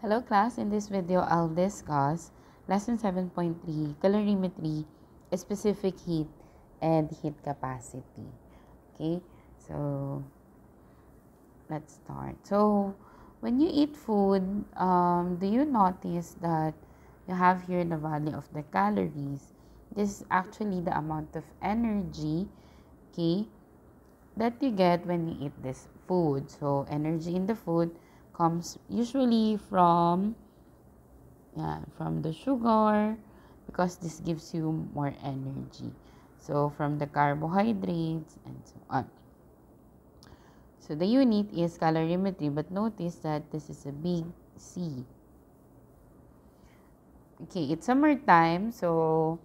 Hello class, in this video I'll discuss lesson 7.3 calorimetry, specific heat and heat capacity. Okay, so let's start. So when you eat food, do you notice that you have here the value of the calories? This is actually the amount of energy, okay, that you get when you eat this food. So energy in the food comes usually from the sugar, because this gives you more energy. So from the carbohydrates and so on. So the unit is calorimetry, but notice that this is a big C. Okay, it's summertime, so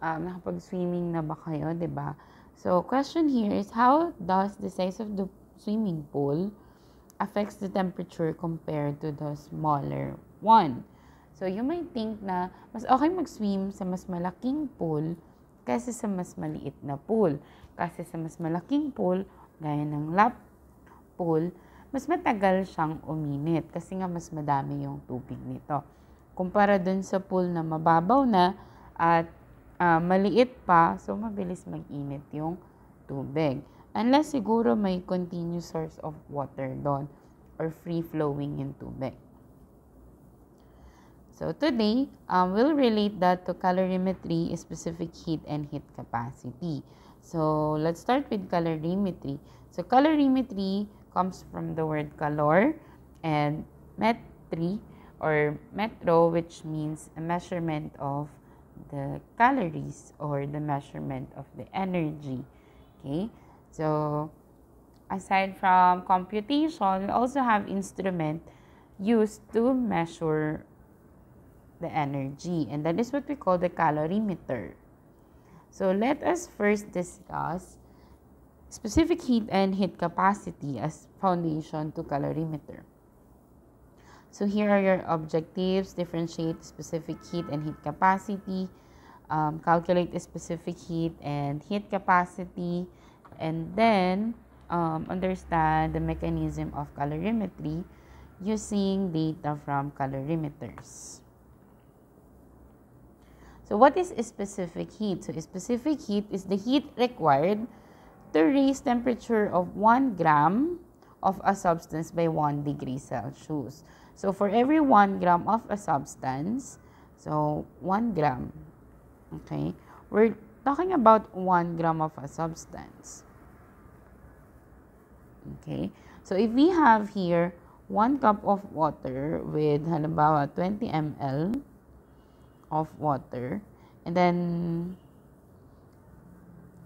nakapag-swimming na ba kayo, diba? So question here is, how does the size of the swimming pool affects the temperature compared to the smaller one? So you might think na mas okay mag-swim sa mas malaking pool kaysa sa mas maliit na pool. Kasi sa mas malaking pool, gaya ng lap pool, mas matagal siyang uminit kasi nga mas madami yung tubig nito. Kumpara dun sa pool na mababaw na at maliit pa, so mabilis mag-init yung tubig. Unless siguro may continuous source of water doon or free-flowing yung tubig. So today, we'll relate that to calorimetry, specific heat, and heat capacity. So let's start with calorimetry. So calorimetry comes from the word calor and metry or metro, which means a measurement of the calories or the measurement of the energy. Okay, so aside from computation, we also have instrument used to measure the energy, and that is what we call the calorimeter. So let us first discuss specific heat and heat capacity as foundation to calorimeter. So here are your objectives: differentiate specific heat and heat capacity, calculate specific heat and heat capacity, and then understand the mechanism of calorimetry using data from calorimeters. So what is specific heat? So specific heat is the heat required to raise temperature of 1 gram of a substance by 1 degree Celsius. So for every 1 gram of a substance, so 1 gram, okay, we're talking about 1 gram of a substance. Okay, so if we have here 1 cup of water with halimbawa 20 ml of water, and then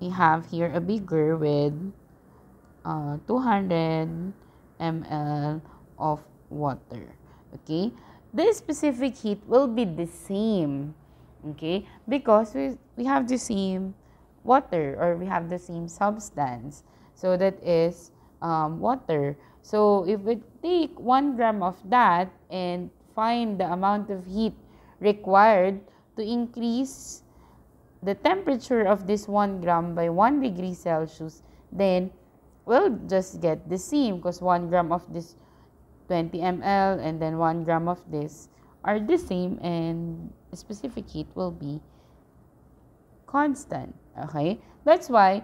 we have here a beaker with 200 ml of water. Okay, the specific heat will be the same, okay, because we have the same water, or we have the same substance, so that is water. So if we take 1 gram of that and find the amount of heat required to increase the temperature of this 1 gram by 1 degree Celsius, then we'll just get the same, because 1 gram of this 20 ml and then 1 gram of this are the same, and specific heat will be constant. Okay, that's why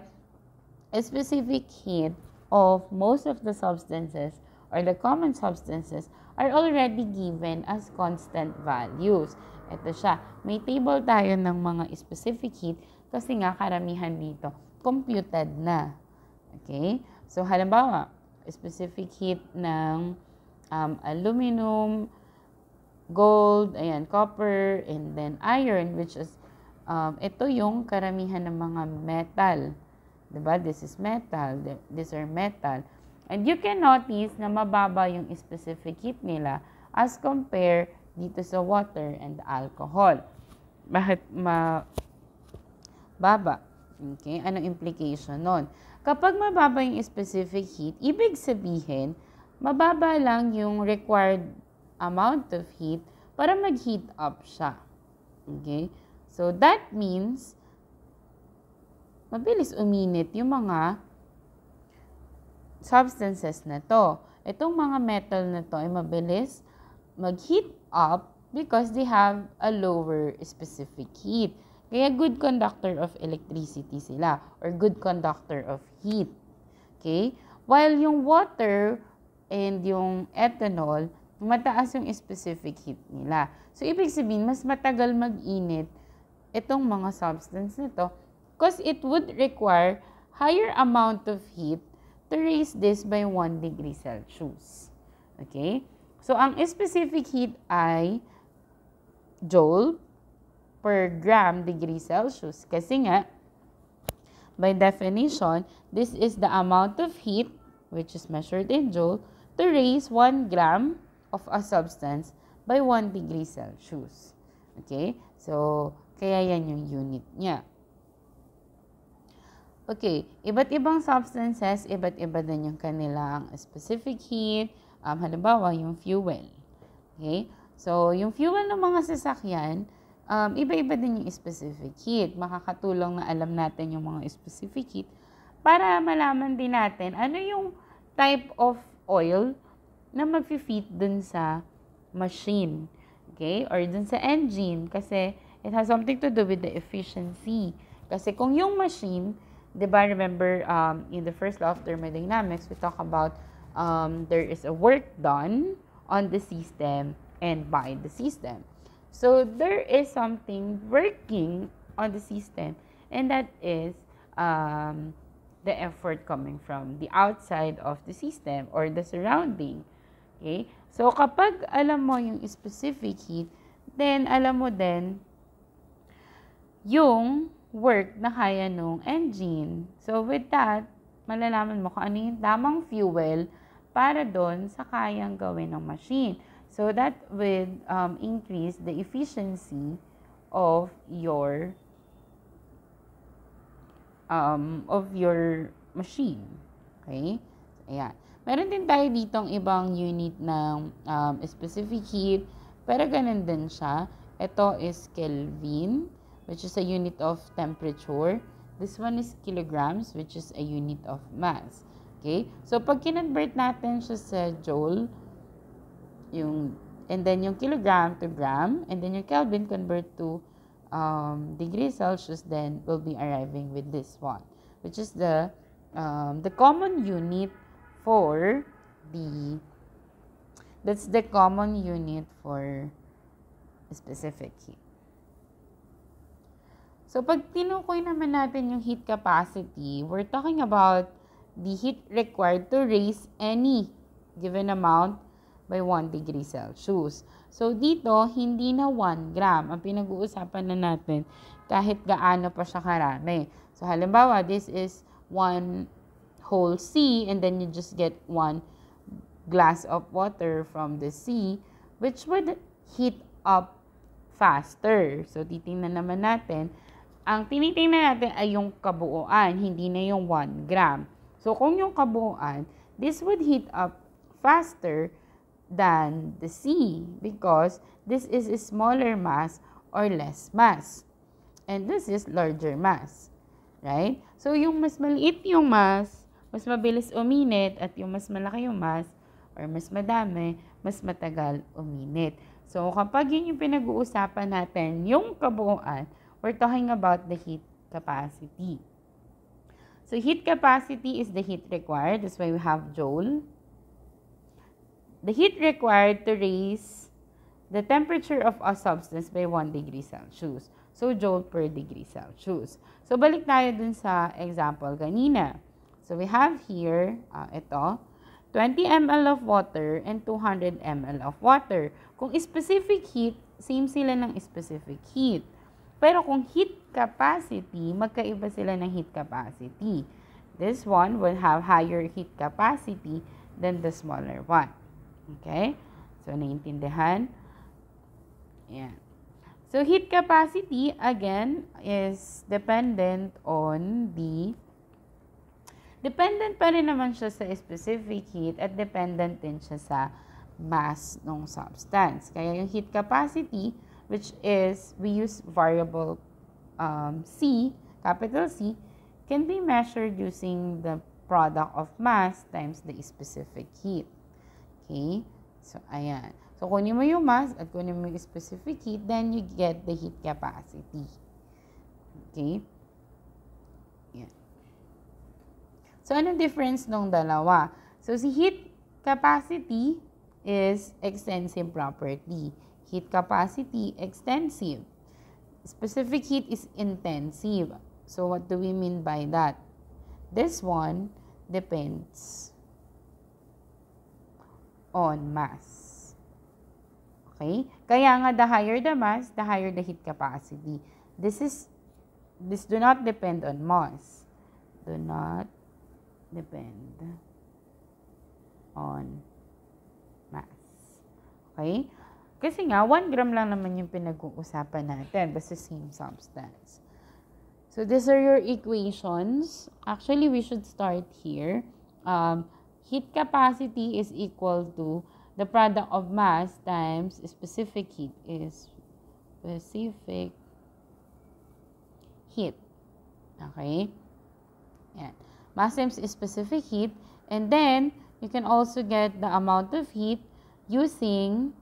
a specific heat of most of the substances or the common substances are already given as constant values. Ito siya. May table tayo ng mga specific heat kasi nga karamihan dito computed na. Okay? So, halimbawa, specific heat ng aluminum, gold, ayan, copper, and then iron, which is, ito yung karamihan ng mga metal. Diba? This is metal. These are metal. And you can notice na mababa yung specific heat nila as compare dito sa water and alcohol. Bakit mababa? Okay, anong implication nun? Kapag mababa yung specific heat, ibig sabihin, mababa lang yung required amount of heat para mag-heat up siya. Okay? So that means, mabilis uminit yung mga substances na to. Itong mga metal na to ay mabilis mag-heat up because they have a lower specific heat. Kaya good conductor of electricity sila or good conductor of heat. Okay? While yung water and yung ethanol, mataas yung specific heat nila. So, ibig sabihin, mas matagal mag-init itong mga substance nito because it would require higher amount of heat to raise this by 1 degree Celsius. Okay? So, ang specific heat ay joule per gram degree Celsius. Kasi nga, by definition, this is the amount of heat, which is measured in joule, to raise 1 gram of a substance by 1 degree Celsius. Okay? So, kaya yan yung unit niya. Okay, iba't ibang substances, iba't iba din yung kanilang specific heat. Halimbawa, yung fuel. Okay? So, yung fuel ng mga sasakyan, iba-iba din yung specific heat. Makakatulong na alam natin yung mga specific heat para malaman din natin ano yung type of oil na mag-fit dun sa machine. Okay? Or dun sa engine. Kasi it has something to do with the efficiency. Kasi kung yung machine, diba, remember in the first law of thermodynamics, we talk about there is a work done on the system and by the system. So, there is something working on the system, and that is the effort coming from the outside of the system or the surrounding. Okay? So, kapag alam mo yung specific heat, then alam mo din yung work na kaya nung engine. So, with that, malalaman mo kung ano yung tamang fuel para doon sa kayang gawin ng machine. So, that would increase the efficiency of your machine. Okay? So, ayan. Meron din tayo ditong ibang unit ng specific heat, pero ganun din siya. Ito is Kelvin, which is a unit of temperature. This one is kilograms, which is a unit of mass. Okay? So, pag kinonvert natin siya sa joule, and then yung kilogram to gram, and then yung Kelvin convert to degree Celsius, then we'll be arriving with this one, which is the common unit for that's the common unit for specific heat. So, pag tinukoy naman natin yung heat capacity, we're talking about the heat required to raise any given amount by 1 degree Celsius. So, dito, hindi na 1 gram. Ang pinag-uusapan na natin kahit gaano pa siya karami. So, halimbawa, this is 1 whole sea and then you just get 1 glass of water from the sea, which would heat up faster. So, titingnan naman natin. Ang tinitingnan natin ay yung kabuuan, hindi na yung 1 gram. So, kung yung kabuuan, this would heat up faster than the sea because this is a smaller mass or less mass. And this is larger mass. Right? So, yung mas maliit yung mass, mas mabilis uminit at yung mas malaki yung mass or mas madami, mas matagal uminit. So, kapag yun yung pinag-uusapan natin, yung kabuuan, we're talking about the heat capacity. So, heat capacity is the heat required. That's why we have joule. The heat required to raise the temperature of a substance by 1 degree Celsius. So, joule per degree Celsius. So, balik tayo dun sa example kanina. So, we have here, ito, 20 ml of water and 200 ml of water. Kung specific heat, same sila ng specific heat. Pero kung heat capacity, magkaiba sila ng heat capacity. This one will have higher heat capacity than the smaller one. Okay? So, naiintindihan? Ayan. So, heat capacity, again, is dependent pa rin naman siya sa specific heat at dependent din siya sa mass ng substance. Kaya yung heat capacity, which is, we use variable C, capital C, can be measured using the product of mass times the specific heat. Okay? So, ayan. So, kunin mo yung mass at kunin mo yung specific heat, then you get the heat capacity. Okay? Yan. So, anong difference nung dalawa? So, si heat capacity is extensive property. Heat capacity, extensive. Specific heat is intensive. So, what do we mean by that? This one depends on mass. Okay? Kaya nga, the higher the mass, the higher the heat capacity. This do not depend on mass. Do not depend on mass. Okay? Kasi nga, 1 gram lang naman yung pinag-uusapan natin. Basta same substance. So, these are your equations. Actually, we should start here. Heat capacity is equal to the product of mass times specific heat is specific heat. Okay? Yan. Mass times specific heat. And then, you can also get the amount of heat using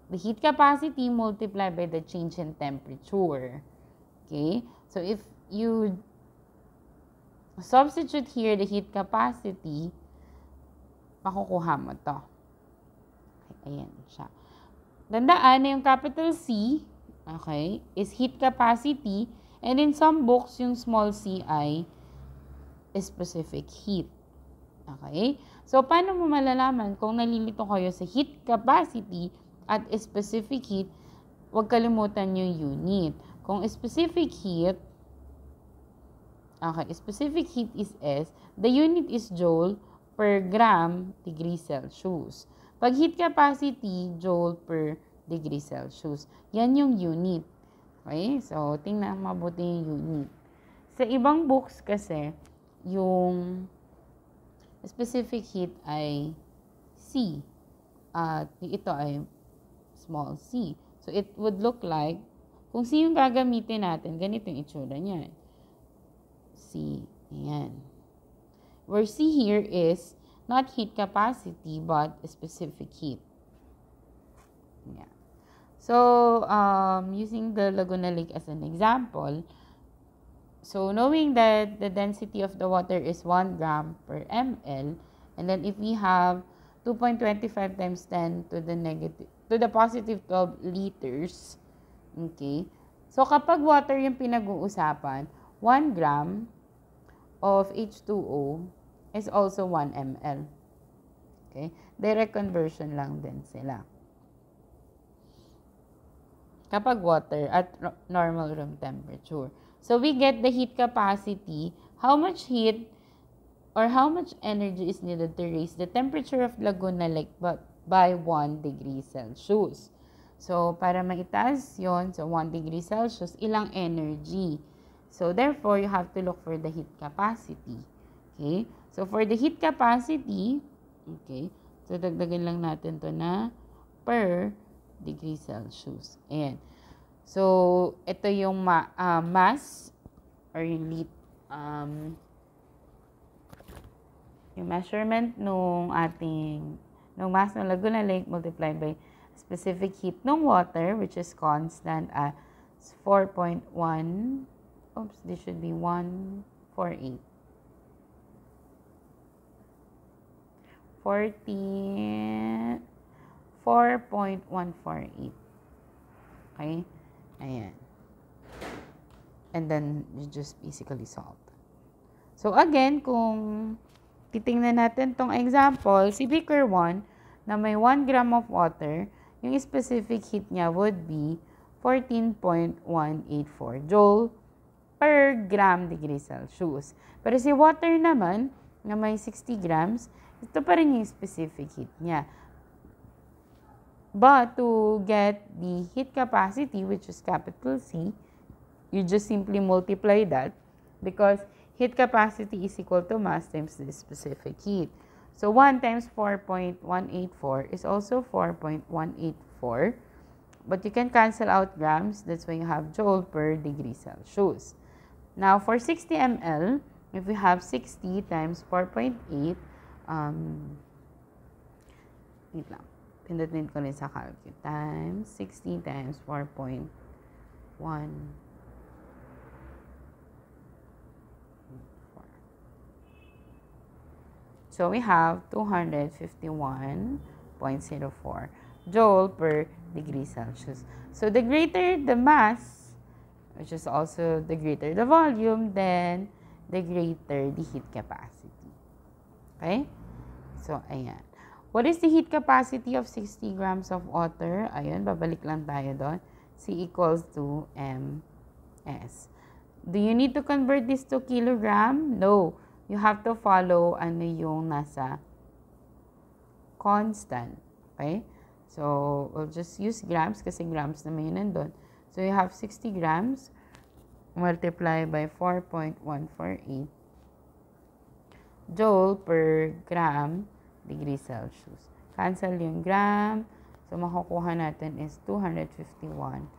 the heat capacity multiplied by the change in temperature. Okay? So, if you substitute here the heat capacity, makukuha mo to. Ayan siya. Tandaan na yung capital C, okay, is heat capacity, and in some books, yung small c ay specific heat. Okay? So, paano mo malalaman kung nalilito kayo sa heat capacity at specific heat? Huwag kalimutan yung unit. Kung specific heat, okay, specific heat is S, the unit is joule per gram degree Celsius. Pag heat capacity, joule per degree Celsius. Yan yung unit. Okay? So, tingnan mabuti yung unit. Sa ibang books kasi, yung specific heat ay C. At ito ay small c. So, it would look like, kung C yung gagamitin natin, ganito yung itsura niya. C. Ayan. Where C here is not heat capacity, but specific heat. Yeah. So, using the Laguna Lake as an example, so knowing that the density of the water is 1 gram per ml, and then if we have 2.25 times 10 to the positive 12 liters, okay, so kapag water yung pinag-uusapan, 1 gram of H2O is also 1 ml. Okay? Direct conversion lang din sila. Kapag water at normal room temperature. So, we get the heat capacity, how much heat or how much energy is needed to raise the temperature of Laguna Lake by 1 degree Celsius. So, para maitaas yon, so 1 degree Celsius, ilang energy? So, therefore, you have to look for the heat capacity. Okay? So, for the heat capacity, okay, so dagdagan lang natin to na per degree Celsius. Ayan. So, ito yung mass or yung measurement nung mass ng Laguna Lake multiplied by specific heat ng water, which is constant at 4.1, oops, this should be 148. 4.148. Okay? Ayan. And then, you just basically solve. So, again, kung titingnan natin tong example, si beaker 1, na may 1 gram of water, yung specific heat niya would be 14.184 joule per gram degree Celsius. Pero si water naman, na may 60 grams, ito pa rin yung specific heat niya. But to get the heat capacity, which is capital C, you just simply multiply that because heat capacity is equal to mass times the specific heat. So, 1 times 4.184 is also 4.184. But you can cancel out grams. That's why you have joule per degree Celsius. Now, for 60 ml, if we have 60 times 4.8, wait lang. Pindutin ko rin sa calculate. Times 60 times 4.1. So we have 251.04 joule per degree Celsius. So the greater the mass, which is also the greater the volume, then the greater the heat capacity. Okay? So, ayan. What is the heat capacity of 60 grams of water? Ayun, babalik lang tayo doon. C equals to MS. Do you need to convert this to kilogram? No. You have to follow ano yung nasa constant. Okay? So, we'll just use grams kasi grams naman yun nandun. So, you have 60 grams multiplied by 4.148 joule per gram degree Celsius. Cancel yung gram. So, makukuha natin is 251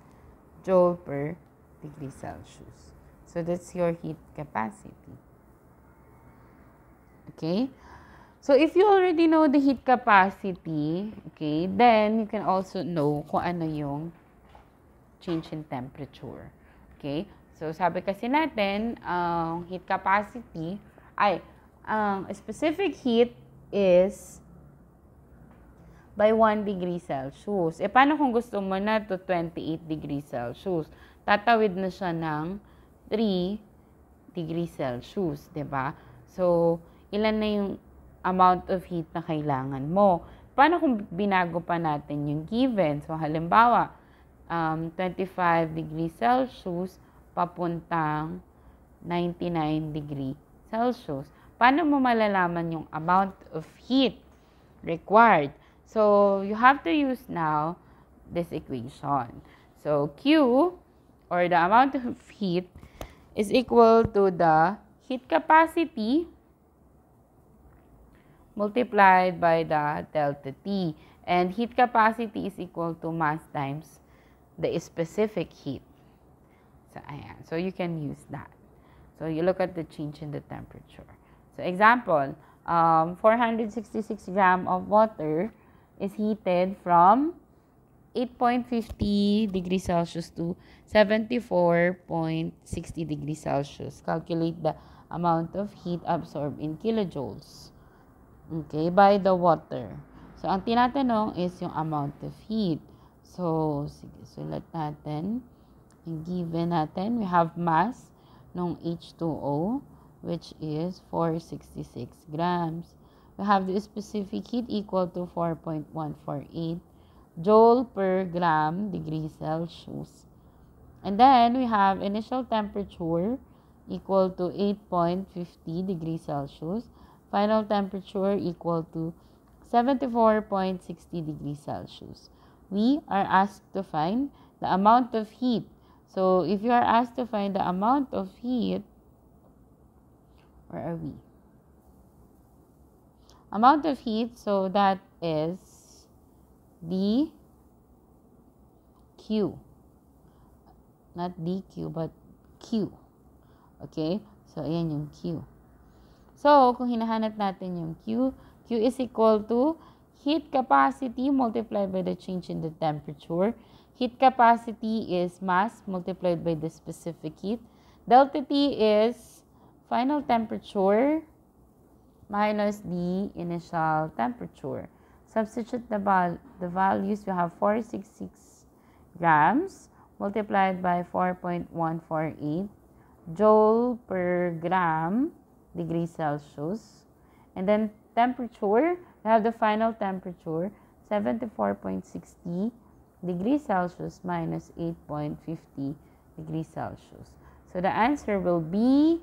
joule per degree Celsius. So, that's your heat capacity. Okay? So, if you already know the heat capacity, okay, then you can also know kung ano yung change in temperature. Okay? So, sabi kasi natin, heat capacity, specific heat is by 1 degree Celsius. E, paano kung gusto mo na to 28 degrees Celsius? Tatawid na siya ng 3 degrees Celsius, diba? So, ilan na yung amount of heat na kailangan mo? Paano kung binago pa natin yung given? So, halimbawa, 25 degrees Celsius papuntang 99 degree Celsius. Paano mo malalaman yung amount of heat required? So, you have to use now this equation. So, Q, or the amount of heat, is equal to the heat capacity multiplied by the delta T. And heat capacity is equal to mass times the specific heat. So, ayan. So, you can use that. So, you look at the change in the temperature. So, example, 466 grams of water is heated from 8.50 degrees Celsius to 74.60 degrees Celsius. Calculate the amount of heat absorbed in kilojoules. Okay, by the water. So, ang tinatanong is yung amount of heat. So, sige, sulat natin. Yung given natin, we have mass ng H2O, which is 466 grams. We have the specific heat equal to 4.148 joule per gram degree Celsius. And then, we have initial temperature equal to 8.50 degrees Celsius. Final temperature equal to 74.60 degrees Celsius. We are asked to find the amount of heat. So, if you are asked to find the amount of heat, where are we? Amount of heat, so that is dQ. Not dQ, but Q. Okay? So, ayan yung Q. So, kung hinahanap natin yung Q, Q is equal to heat capacity multiplied by the change in the temperature. Heat capacity is mass multiplied by the specific heat. Delta T is final temperature minus the initial temperature. Substitute the values. We have 466 grams multiplied by 4.148 joule per gram degree Celsius. And then temperature, we have the final temperature, 74.60 degrees Celsius minus 8.50 degrees Celsius. So the answer will be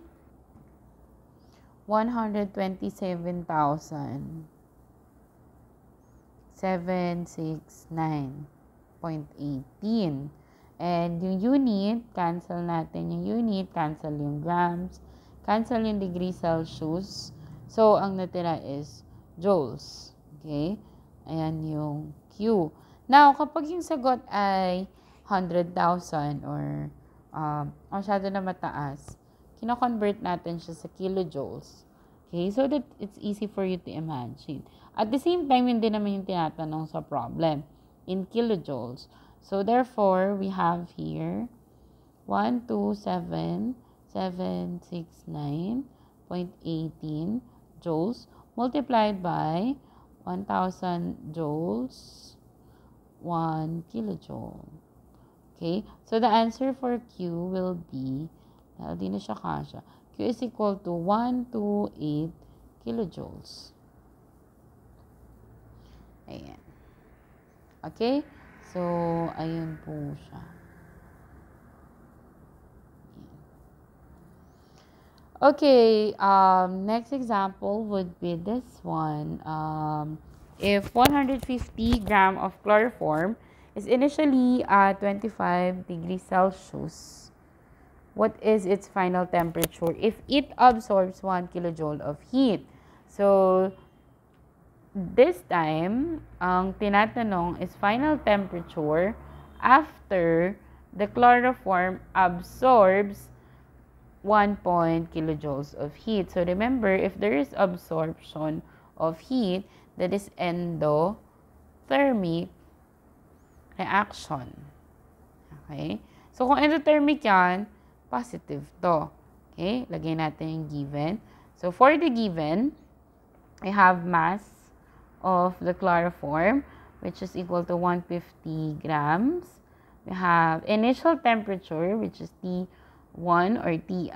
127,769.18. And yung unit, cancel natin yung unit, cancel yung grams, cancel yung degree Celsius. So, ang natira is joules. Okay? Ayan yung Q. Now, kapag yung sagot ay 100,000 or masyado na mataas, kino-convert natin siya sa kilojoules. Okay? So that it's easy for you to imagine. At the same time, yun din naman yung tinatanong sa problem, in kilojoules. So, therefore, we have here 12769.18 joules multiplied by 1,000 joules, 1 kilojoule. Okay? So, the answer for Q will be, di na siya kasha, Q is equal to 128 kilojoules. Ayan. Okay? So, ayun po siya. Okay, next example would be this one. If 150 gram of chloroform is initially at 25 degrees Celsius, what is its final temperature if it absorbs 1 kilojoule of heat? So, this time, ang tinatanong is final temperature after the chloroform absorbs 1 kilojoules of heat. So, remember, if there is absorption of heat, that is endothermic reaction. Okay? So, kung endothermic yan, positive to. Okay? Lagay natin yung given. So, for the given, I have mass of the chloroform, which is equal to 150 grams. We have initial temperature, which is T1 or Ti,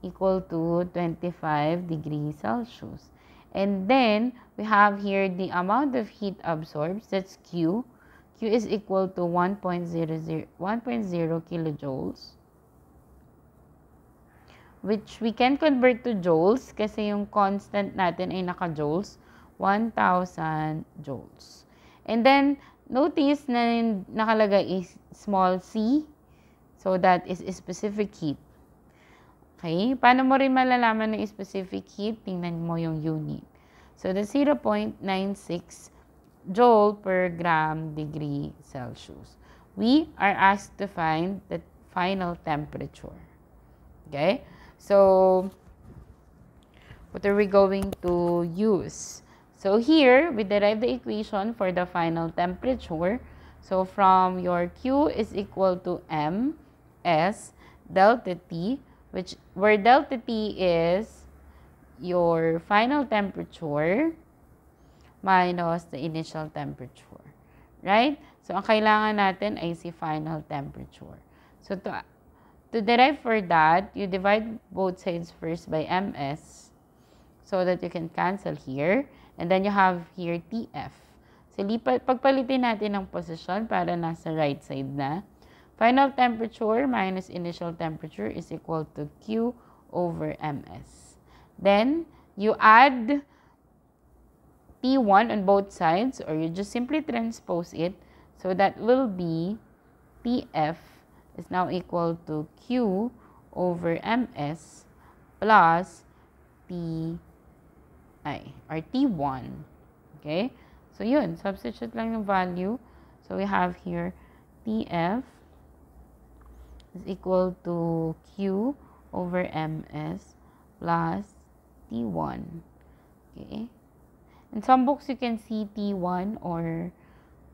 equal to 25 degrees Celsius. And then, we have here the amount of heat absorbed, that's Q. Q is equal to 1.0 kilojoules, which we can convert to joules kasi yung constant natin ay naka-joules, 1,000 joules. And then, notice na nakalagay is small c, so that is specific heat. Okay? Paano mo rin malalaman ng specific heat? Tingnan mo yung unit. So, the 0.96 joule per gram degree Celsius. We are asked to find the final temperature. Okay? So, what are we going to use? So, here, we derive the equation for the final temperature. So, from your Q is equal to MS delta T, where delta T is your final temperature minus the initial temperature. Right? So, ang kailangan natin ay si final temperature. So, to derive for that, you divide both sides first by MS so that you can cancel here. And then you have here TF. So, pagpalitin natin ang position para nasa right side na. Final temperature minus initial temperature is equal to Q over MS. Then, you add T1 on both sides, or you just simply transpose it. So, that will be TF is now equal to Q over MS plus T or T1. Okay? So, yun. Substitute lang yung value. So, we have here TF is equal to Q over MS plus T1. Okay? In some books, you can see T1 or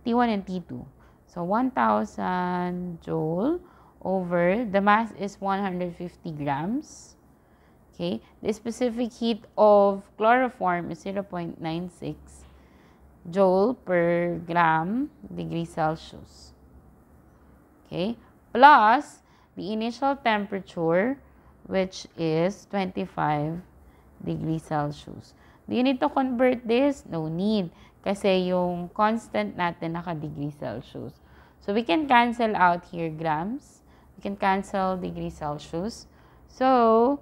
T1 and T2. So, 1,000 joule over, the mass is 150 grams. Okay? The specific heat of chloroform is 0.96 joule per gram degree Celsius. Okay? Plus the initial temperature, which is 25 degrees Celsius. Do you need to convert this? No need. Kasi yung constant natin naka-degree Celsius. So, we can cancel out here grams. We can cancel degree Celsius. So,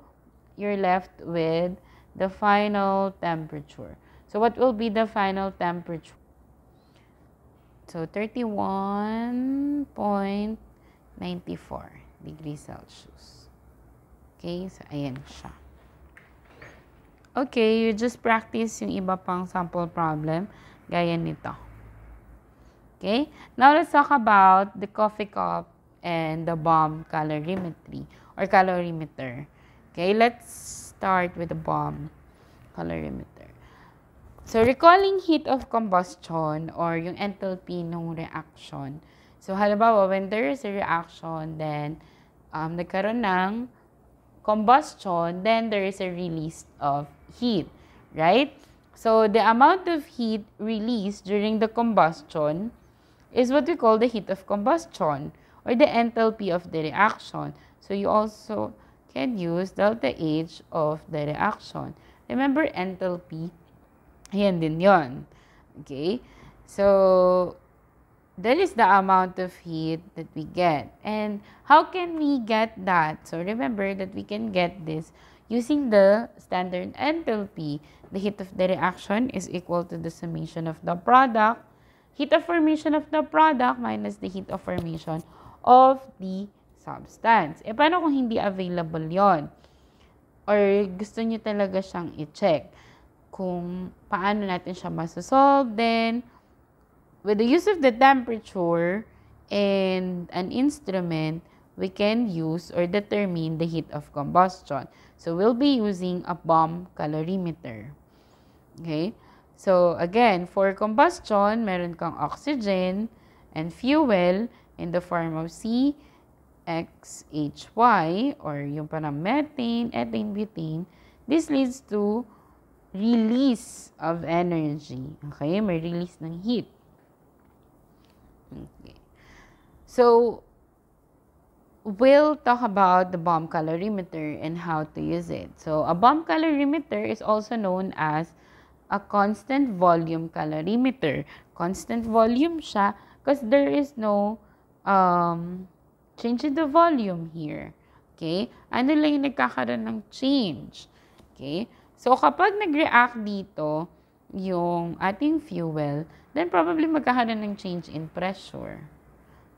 you're left with the final temperature. So, what will be the final temperature? So, 31.94 degrees Celsius. Okay? So, ayan siya. Okay, you just practice yung iba pang sample problem gaya nito. Okay? Now, let's talk about the coffee cup and the bomb calorimetry or calorimeter. Okay, let's start with the bomb calorimeter. So, recalling heat of combustion or yung enthalpy ng reaction. So, halimbawa, when there is a reaction, then nagkaroon ng combustion, then there is a release of heat, right? So, the amount of heat released during the combustion is what we call the heat of combustion or the enthalpy of the reaction. So, you also can use delta H of the reaction. Remember, enthalpy, ayan din yon. Okay? So, that is the amount of heat that we get. And how can we get that? So, remember that we can get this using the standard enthalpy. The heat of the reaction is equal to the summation of the product. Heat of formation of the product minus the heat of formation of the substance. E, paano kung hindi available yon? Or gusto nyo talaga siyang i-check kung paano natin siya masosolve, then with the use of the temperature and an instrument, we can use or determine the heat of combustion. So, we'll be using a bomb calorimeter. Okay? So, again, for combustion, meron kang oxygen and fuel in the form of CXHY or yung parang methane, ethane, butane. This leads to release of energy. Okay? May release ng heat. Okay. So, we'll talk about the bomb calorimeter and how to use it. So, a bomb calorimeter is also known as a constant volume calorimeter. Constant volume siya because there is no change in the volume here. Okay? Ano lang yung nagkakaroon ng change? Okay? So, kapag nag-react dito yung ating fuel, then probably magkakaroon ng change in pressure.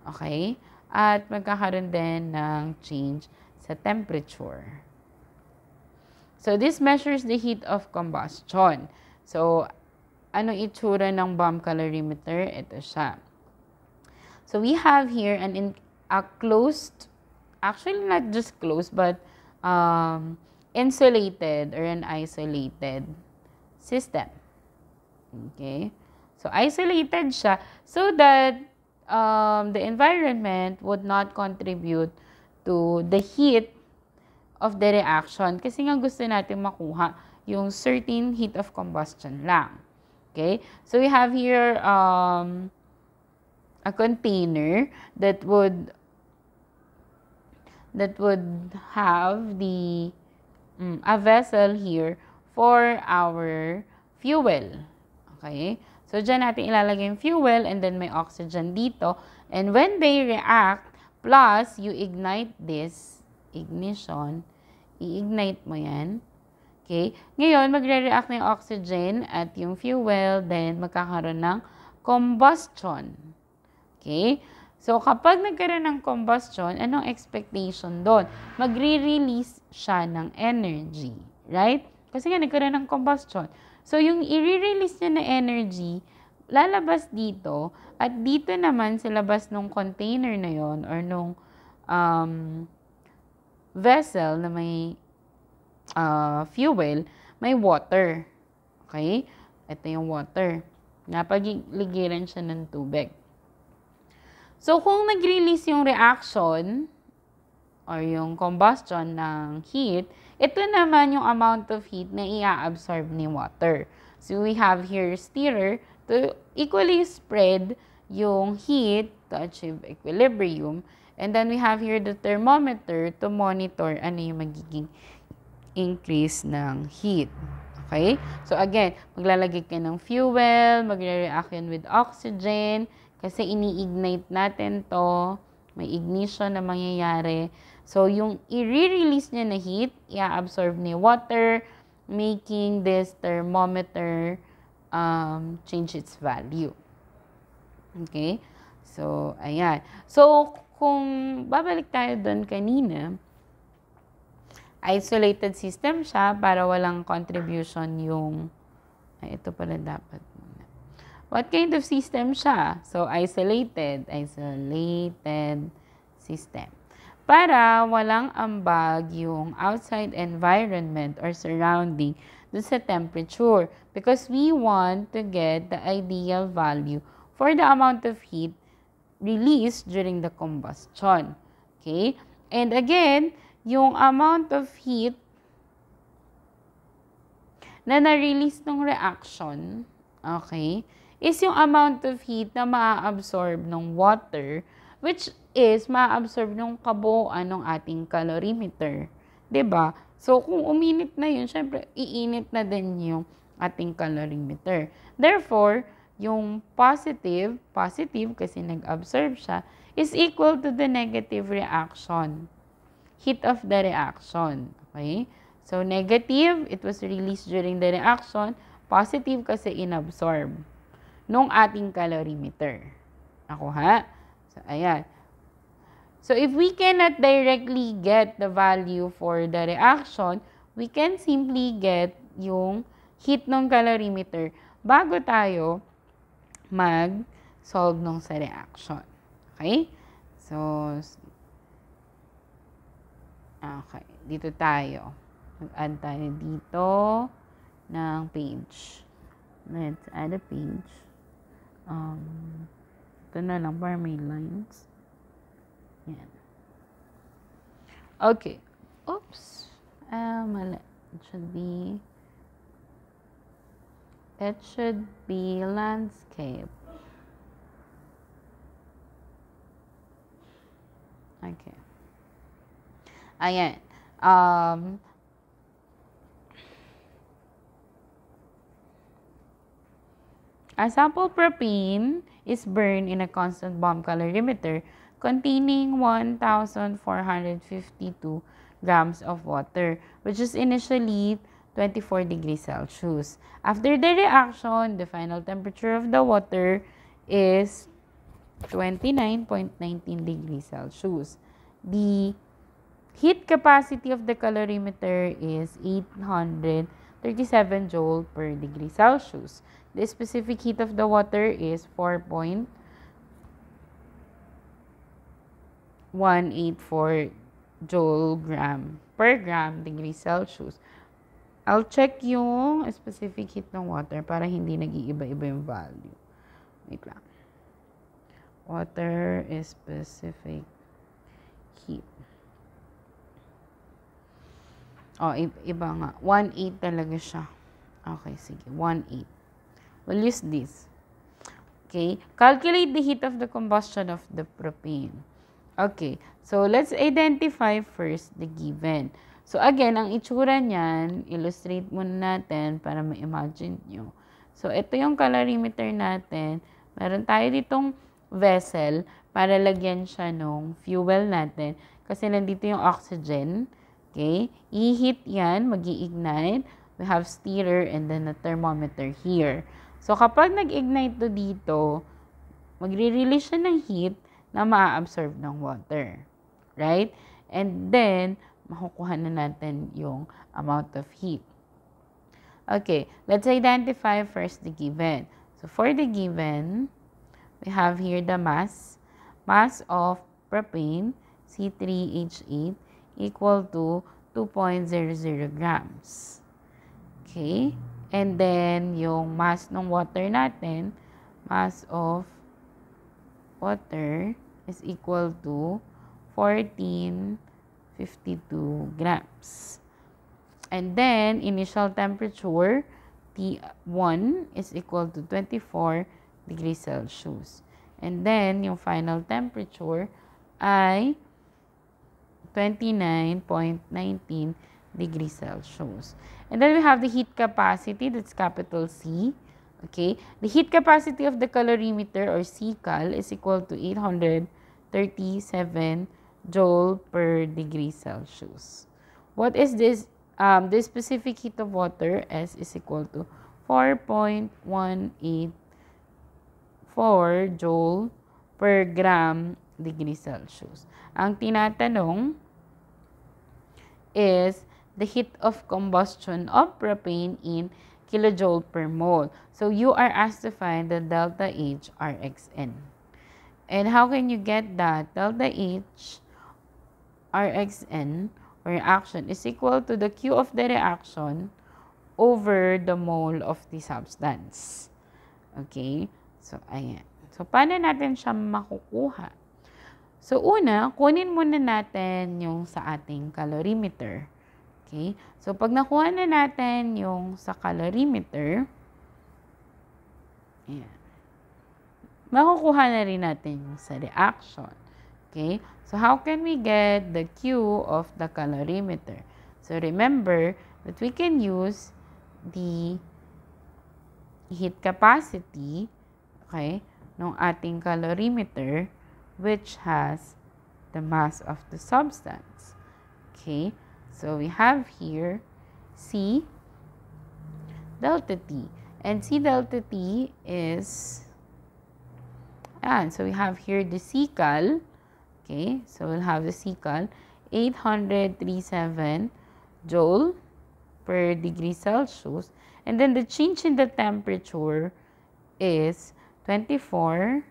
Okay? At magkakaroon din ng change sa temperature. So, this measures the heat of combustion. So, anong itsura ng bomb calorimeter? Ito siya. So, we have here a closed, actually not just closed, but insulated or an isolated system. Okay? So, isolated siya so that the environment would not contribute to the heat of the reaction kasi nga gusto natin makuha yung certain heat of combustion lang. Okay? So, we have here a container that would have the a vessel here for our fuel. Okay? So, dyan natin ilalagay yung fuel and then may oxygen dito. And when they react, plus you ignite this ignition, i-ignite mo yan. Okay? Ngayon, magre-react na yung oxygen at yung fuel, then magkakaroon ng combustion. Okay? So, kapag nagkaroon ng combustion, anong expectation doon? Magre-release siya ng energy. Right? Kasi nga, nagkaroon ng combustion. So, yung i-release niya na energy, lalabas dito, at dito naman sa labas ng container na yon or nung vessel na may fuel, may water. Okay? Ito yung water. Napaligiran siya ng tubig. So, kung nag-release yung reaction or yung combustion ng heat, ito naman yung amount of heat na i-absorb ni water. So, we have here stirrer to equally spread yung heat to achieve equilibrium. And then, we have here the thermometer to monitor ano yung magiging increase ng heat. Okay? So, again, maglalagay ka ng fuel, magre-react yun with oxygen, kasi ini-ignite natin to, may ignition na mangyayari. So, yung i-release niya na heat, i-absorb ni water, making this thermometer change its value. Okay? So, ayan. So, kung babalik tayo doon kanina, isolated system siya para walang contribution yung, ito pala dapat muna. What kind of system siya? So, isolated system. Para walang ambag yung outside environment or surrounding dun sa temperature because we want to get the ideal value for the amount of heat released during the combustion. Okay? And again, yung amount of heat na na-release ng reaction, okay, is yung amount of heat na maa-absorb ng water, which is maa-absorb ng kabuuan ng ating calorimeter. 'Di ba? So, kung uminit na yun, syempre, iinit na din yung ating calorimeter. Therefore, yung positive kasi nag-absorb siya, is equal to the negative reaction. Heat of the reaction. Okay? So, negative, it was released during the reaction. Positive kasi inabsorb nung ating calorimeter. Ako ha? So, ayan. So, if we cannot directly get the value for the reaction, we can simply get yung heat ng calorimeter bago tayo mag-solve nung sa reaction. Okay? So, okay. Dito tayo. Mag-add tayo dito ng page. Let's add a page. Ito na lang para may lines. Yan. Okay. Oops. Mali. It should be landscape. Okay. Ayan. A sample propane is burned in a constant bomb calorimeter containing 1,452 grams of water, which is initially 24 degrees Celsius. After the reaction, the final temperature of the water is 29.19 degrees Celsius. The heat capacity of the calorimeter is 837 joule per degree Celsius. The specific heat of the water is 4.184 joule per gram degree Celsius. I'll check yung specific heat ng water para hindi nag-iiba-iba yung value. Wait lang. Water is specific heat. Oh, iba nga. 1.8 talaga siya. Okay, sige. 1.8. We'll use this. Okay. Calculate the heat of the combustion of the propane. Okay. So, let's identify first the given. So, again, ang itsura niyan, illustrate muna natin para ma-imagine nyo. So, ito yung calorimeter natin. Meron tayo ditong vessel para lagyan siya nung fuel natin. Kasi nandito yung oxygen. Okay? I-heat yan, mag-i-ignite. We have stirrer and then a thermometer here. So, kapag nag-ignite to dito, magre-release siya ng heat na ma-absorb ng water. Right? And then, makukuha na natin yung amount of heat. Okay, let's identify first the given. So, for the given, we have here the mass. Mass of propane, C3H8, equal to 2.00 grams. Okay? And then, yung mass ng water natin, mass of water is equal to 1452 grams. And then, initial temperature, T1 is equal to 24 degrees Celsius. And then, yung final temperature ay 29.19 degrees Celsius. And then we have the heat capacity, that's capital C. Okay, the heat capacity of the calorimeter or CCal is equal to 837 joule per degree Celsius. What is this? The specific heat of water, S, is equal to 4.184 joule per gram degree Celsius. Ang tinatanong is the heat of combustion of propane in kilojoule per mole. So, you are asked to find the delta H Rxn. And how can you get that? Delta H Rxn or reaction is equal to the Q of the reaction over the mole of the substance. Okay? So, ayan. So, paano natin siya makukuha? So, una, kunin muna natin yung sa ating calorimeter. Okay? So, pag nakuha na natin yung sa calorimeter, ayan, makukuha na rin natin yung sa reaction. Okay? So, how can we get the Q of the calorimeter? So, remember that we can use the heat capacity, okay, ng ating calorimeter, which has the mass of the substance. Okay, so we have here C delta T. And C delta T is, so we have here the Ccal. Okay, so we'll have the Ccal, 837 joule per degree Celsius. And then the change in the temperature is 24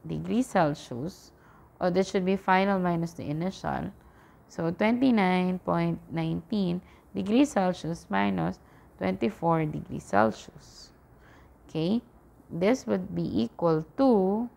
degrees Celsius. Or this should be final minus the initial. So, 29.19 degrees Celsius minus 24 degrees Celsius. Okay, this would be equal to